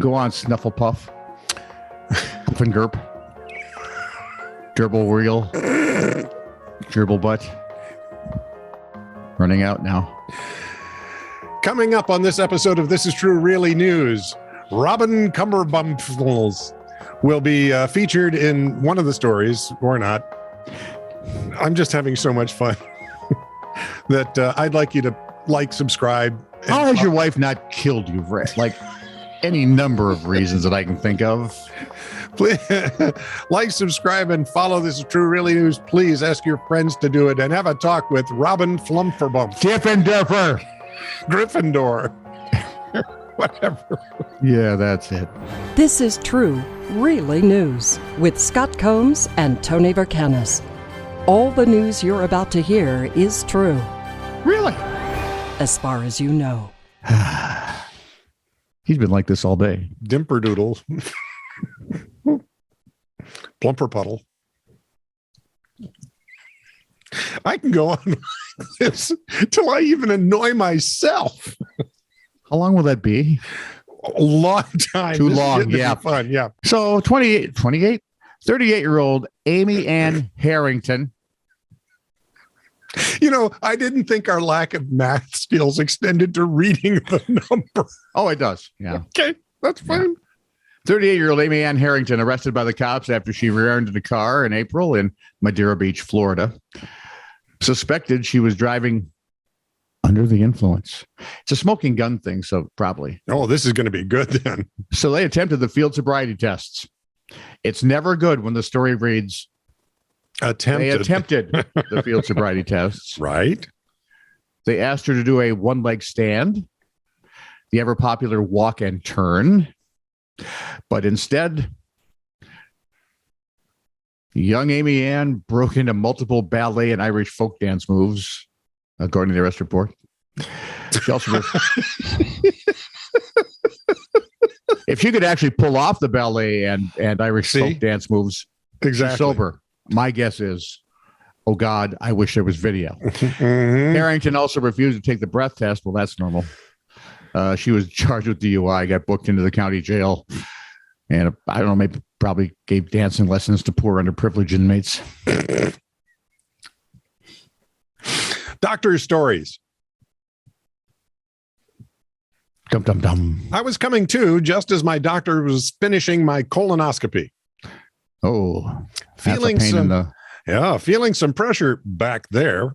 Go on, Snufflepuff. Puff and Gerp. Gerbil Reel. Gerbil Butt. Running out now. Coming up on this episode of This Is True Really News, Robin Cumberbumples will be featured in one of the stories, or not. I'm just having so much fun that I'd like you to like, subscribe. How has your wife not killed you for like any number of reasons that I can think of? Please like, subscribe, and follow This Is True Really News. Please ask your friends to do it and have a talk with Robin Flumferbump. Diffendorfer. Gryffindor. Whatever. Yeah, that's it. This is True Really News with Scott Combs and Tony Vercanis. All the news you're about to hear is true, Really? as far as you know. He's been like this all day. Dimperdoodle. Plumper puddle. I can go on like this till I even annoy myself. How long will that be? A long time. Too This is long, getting to be yeah. fun, yeah. So 38-year-old Amy Ann Harrington. You know, I didn't think our lack of math skills extended to reading the number. Oh, it does. Yeah. Okay, that's fine. 38-year-old Amy Ann Harrington arrested by the cops after she rear-ended a car in April in Madeira Beach, Florida. Suspected she was driving under the influence. It's a smoking gun thing, so probably. Oh, this is going to be good then. So they attempted the field sobriety tests. It's never good when the story reads, they attempted the field sobriety tests. Right. They asked her to do a one-leg stand, the ever-popular walk and turn. But instead, young Amy Ann broke into multiple ballet and Irish folk dance moves, according to the arrest report. She also if she could actually pull off the ballet and Irish folk dance moves, Exactly. she's sober. My guess is, oh God, I wish there was video. Mhm. Harrington also refused to take the breath test. Well, that's normal. She was charged with DUI, got booked into the county jail, and I don't know, maybe probably gave dancing lessons to poor underprivileged inmates. Doctor's stories. Dum dum dum. I was coming to just as my doctor was finishing my colonoscopy. Oh, Feeling that's a pain in some, feeling some pressure back there.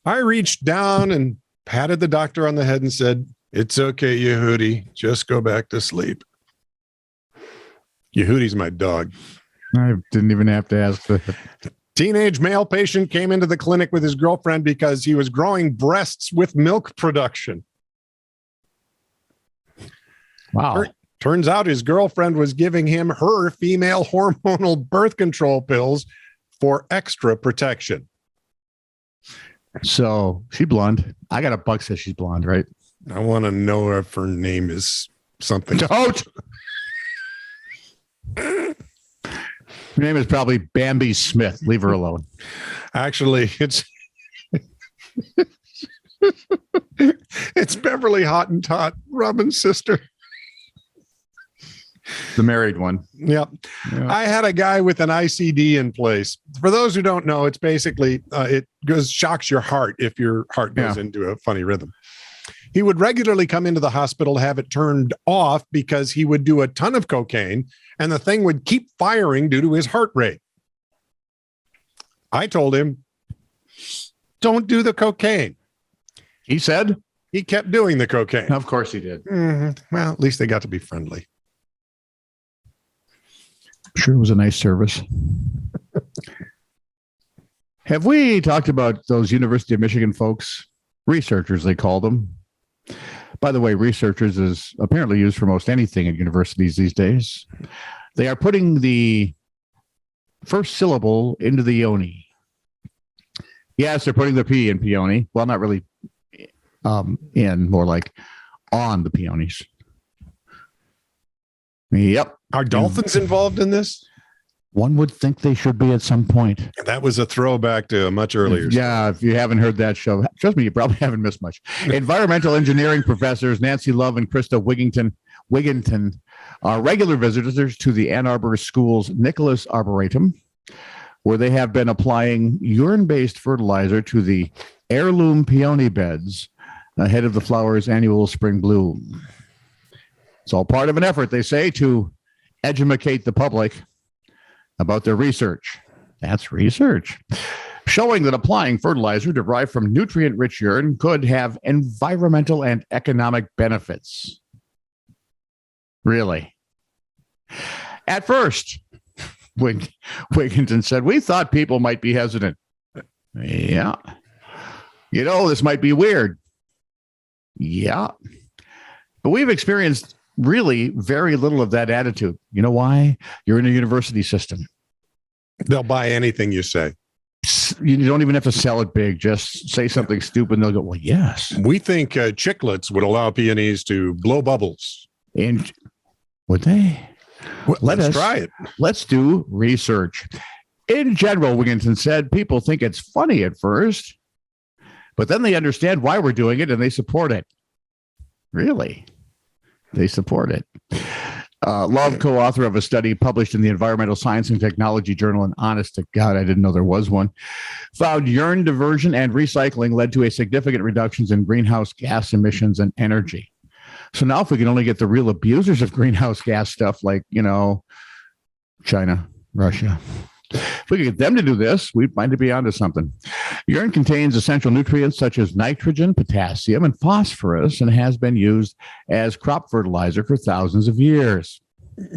I reached down and patted the doctor on the head and said, "It's okay, Yehudi. Just go back to sleep." Yehudi's my dog. I didn't even have to ask. Teenage male patient came into the clinic with his girlfriend because he was growing breasts with milk production. Wow. Turns out his girlfriend was giving him her female hormonal birth control pills for extra protection. So she blonde. I got a bug says she's blonde, right? I want to know if her name is something. Don't. Her name is probably Bambi Smith. Leave her alone. Actually, it's Beverly Hottentot, Robin's sister. The married one. Yep. Yeah. I had a guy with an ICD in place. For those who don't know, it's basically shocks your heart if your heart goes into a funny rhythm. He would regularly come into the hospital to have it turned off because he would do a ton of cocaine and the thing would keep firing due to his heart rate. I told him, don't do the cocaine. He said? He kept doing the cocaine. Of course he did. Well, at least they got to be friendly. Sure, it was a nice service. Have we talked about those University of Michigan folks? Researchers, they call them. By the way, researchers is apparently used for most anything at universities these days. They are putting the first syllable into the yoni. Yes, they're putting the P in peony. Well, not really in, more like on the peonies. Yep. Are dolphins involved in this? One would think they should be at some point. That was a throwback to a much earlier. Yeah, if you haven't heard that show, trust me, you probably haven't missed much. Environmental engineering professors Nancy Love and Krista Wigginton are regular visitors to the Ann Arbor School's Nicholas Arboretum, where they have been applying urine-based fertilizer to the heirloom peony beds ahead of the flower's annual spring bloom. It's all part of an effort, they say, to educate the public about their research. That's research. Showing that applying fertilizer derived from nutrient-rich urine could have environmental and economic benefits. Really? At first, Wigginton said, we thought people might be hesitant. Yeah. This might be weird. Yeah. But we've experienced really very little of that attitude. You know why? You're in a university system. They'll buy anything you say. You don't even have to sell it big. Just say something stupid and they'll go, well, yes. We think chiclets would allow peonies to blow bubbles. And would they? Well, let's try it. Let's do research. In general, Wigginton said, people think it's funny at first, but then they understand why we're doing it and they support it. Really? They support it. Love, co-author of a study published in the Environmental Science and Technology Journal, and honest to God, I didn't know there was one, found urine diversion and recycling led to a significant reductions in greenhouse gas emissions and energy. So now if we can only get the real abusers of greenhouse gas stuff like, China, Russia, if we could get them to do this, we might be onto something. Urine contains essential nutrients such as nitrogen, potassium, and phosphorus, and has been used as crop fertilizer for thousands of years.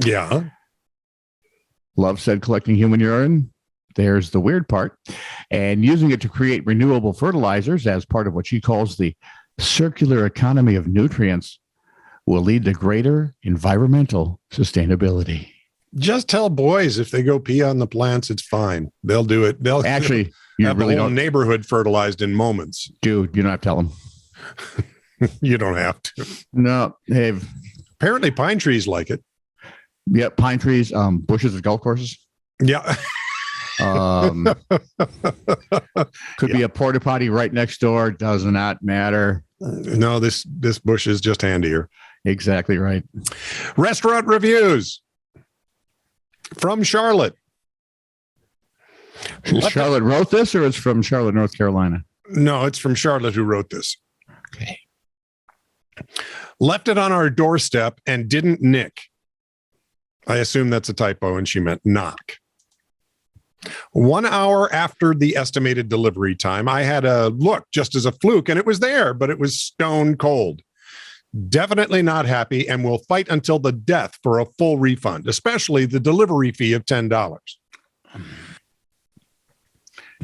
Yeah. Love said collecting human urine, there's the weird part, and using it to create renewable fertilizers as part of what she calls the circular economy of nutrients will lead to greater environmental sustainability. Just tell boys if they go pee on the plants, it's fine. They'll do it. They'll actually you have really the whole don't neighborhood fertilized in moments. Dude, you don't have to tell them. You don't have to. No, hey. Apparently pine trees like it. Yeah, pine trees, bushes at golf courses. Yeah. Could be a porta potty right next door. Does not matter. No, this bush is just handier. Exactly right. Restaurant reviews from Charlotte. Charlotte wrote this, or it's from Charlotte, North Carolina? No, it's from Charlotte who wrote this. Okay. Left it on our doorstep and didn't nick. I assume that's a typo and she meant knock. 1 hour after the estimated delivery time, I had a look just as a fluke and it was there, but it was stone cold. Definitely not happy and will fight until the death for a full refund, especially the delivery fee of $10.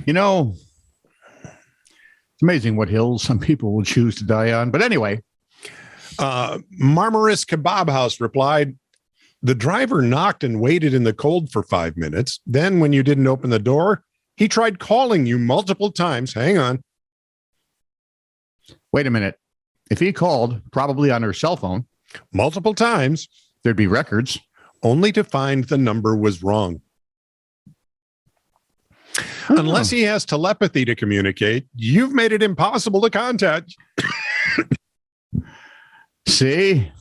It's amazing what hills some people will choose to die on. But anyway. Marmaris Kebab House replied, the driver knocked and waited in the cold for 5 minutes. Then when you didn't open the door, he tried calling you multiple times. Hang on. Wait a minute. If he called, probably on her cell phone, multiple times, there'd be records, only to find the number was wrong. Unless he has telepathy to communicate, you've made it impossible to contact. See?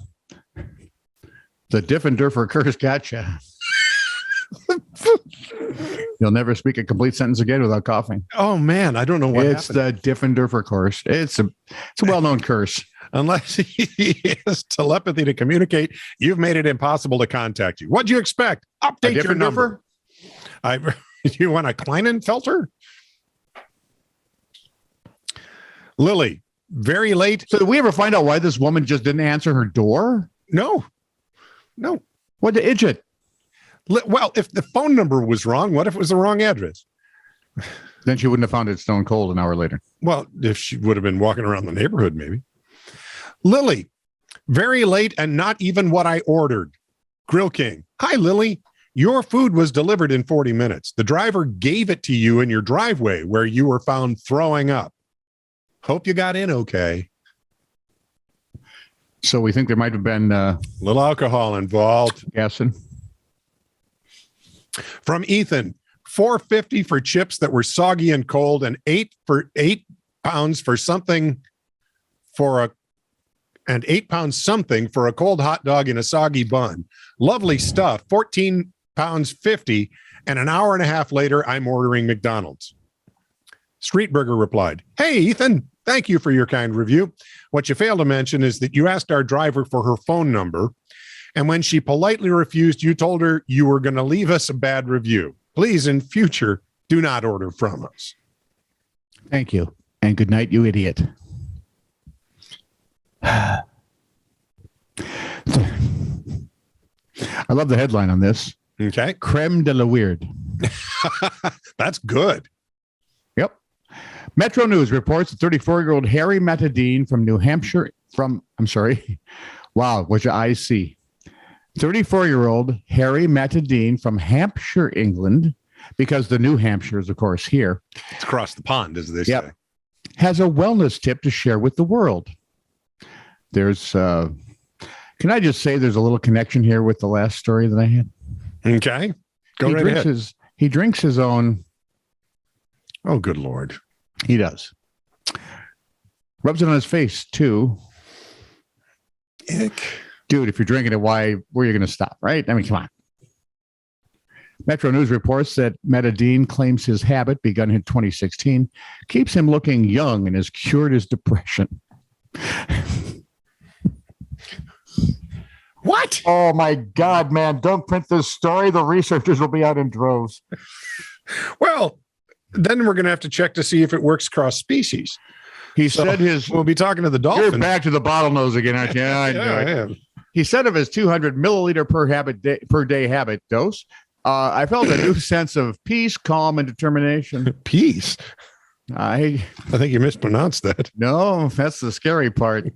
The Diffenderfer curse gotcha. You'll never speak a complete sentence again without coughing. Oh man, I don't know what it's happened. The Diffenderfer curse. It's a well-known curse. Unless he has telepathy to communicate, you've made it impossible to contact you. What'd you expect? Update your number. You want a Kleinenfelter? Lily, very late. So did we ever find out why this woman just didn't answer her door? No. What the idiot? Well, if the phone number was wrong, what if it was the wrong address? Then she wouldn't have found it stone cold an hour later. Well, if she would have been walking around the neighborhood, maybe. Lily, very late and not even what I ordered. Grill King. Hi, Lily. Your food was delivered in 40 minutes. The driver gave it to you in your driveway where you were found throwing up. Hope you got in okay. So we think there might have been a little alcohol involved. Guessing. From Ethan, $4.50 for chips that were soggy and cold, and 8 pounds for something for and 8 pounds something for a cold hot dog in a soggy bun. Lovely stuff. 14 pounds 50. And an hour and a half later, I'm ordering McDonald's. Street Burger replied, "Hey, Ethan, thank you for your kind review. What you failed to mention is that you asked our driver for her phone number. And when she politely refused, you told her you were going to leave us a bad review. Please, in future, do not order from us." Thank you. And good night, you idiot. I love the headline on this. Okay. Creme de la weird. That's good. Yep. Metro News reports that 34-year-old Harry Matadine from New Hampshire, wow, what your eyes see. 34-year-old Harry Matadine from Hampshire, England, because the New Hampshire is, of course, here. It's across the pond, as they say. Has a wellness tip to share with the world. There's, can I just say there's a little connection here with the last story that I had? Okay. Go right ahead. He drinks his own. Oh, good Lord. He does. Rubs it on his face, too. Ick. Dude, if you're drinking it, where are you going to stop, right? I mean, come on. Metro News reports that Matadine claims his habit, begun in 2016, keeps him looking young and has cured his depression. What? Oh, my God, man. Don't print this story. The researchers will be out in droves. Well, then we're going to have to check to see if it works cross species. We'll be talking to the dolphin. You're back to the bottlenose again, aren't you? Yeah, I know. I am. He said of his 200 milliliter per day habit dose, I felt a new sense of peace, calm, and determination. Peace? I think you mispronounced that. No, that's the scary part.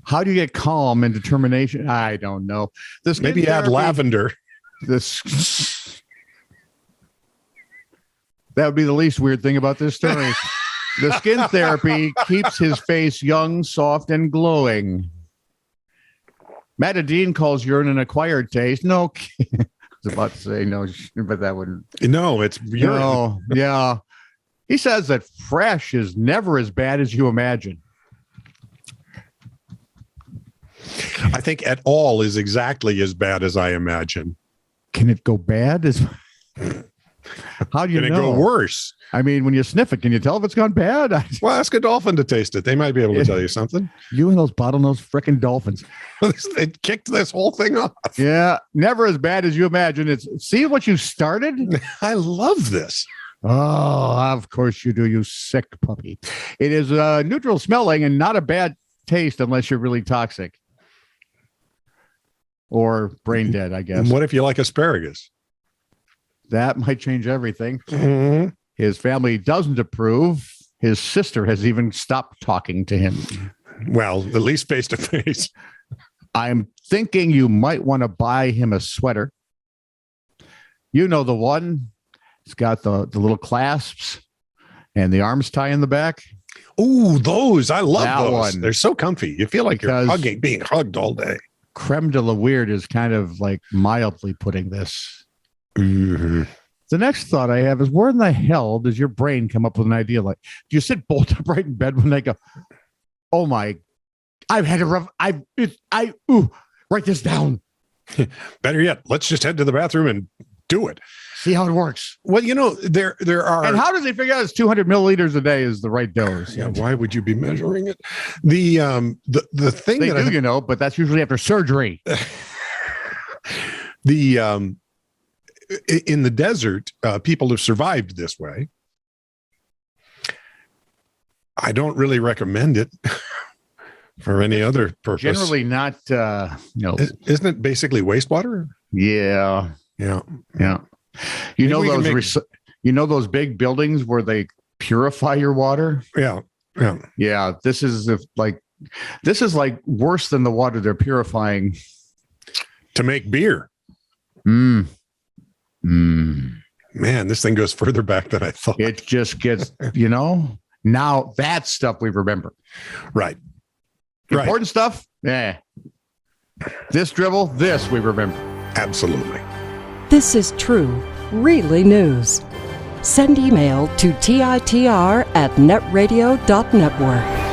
How do you get calm and determination? I don't know. Maybe add lavender. That would be the least weird thing about this story. The skin therapy keeps his face young, soft, and glowing. Matadine calls urine an acquired taste. No, I was about to say no, but that wouldn't. No, it's urine. No, yeah. He says that fresh is never as bad as you imagine. I think at all is exactly as bad as I imagine. Can it go bad? How do you know? Can it go worse? I mean, when you sniff it, can you tell if it's gone bad? Well, ask a dolphin to taste it. They might be able to tell you something. You and those bottlenose frickin' dolphins. They kicked this whole thing off. Yeah, never as bad as you imagine. See what you started? I love this. Oh, of course you do, you sick puppy. It is neutral smelling and not a bad taste unless you're really toxic. Or brain dead, I guess. What if you like asparagus? That might change everything. Mm-hmm. His family doesn't approve. His sister has even stopped talking to him. Well, at least face to face. I'm thinking you might want to buy him a sweater. You know the one. It's got the little clasps and the arms tie in the back. Ooh, those. I love that those. One. They're so comfy. You feel like you're being hugged all day. Creme de la weird is kind of like mildly putting this. Mm-hmm. The next thought I have is, where in the hell does your brain come up with an idea like? Do you sit bolt upright in bed when they go, "Oh my, I've had a rough. Write this down." Better yet, let's just head to the bathroom and do it. See how it works. Well, you know, there are. And how does he figure out it's 200 milliliters a day is the right dose? Yeah, why would you be measuring it? The thing they that do, but that's usually after surgery. In the desert, people have survived this way. I don't really recommend it for any other purpose. Generally not, Isn't it basically wastewater? Yeah. You know those big buildings where they purify your water? Yeah. This is like worse than the water they're purifying to make beer. Man, this thing goes further back than I thought. It just gets, now that's stuff we remember. Right. Important stuff? Yeah. This dribble, this we remember. Absolutely. This is true, really news. Send email to titr@netradio.network.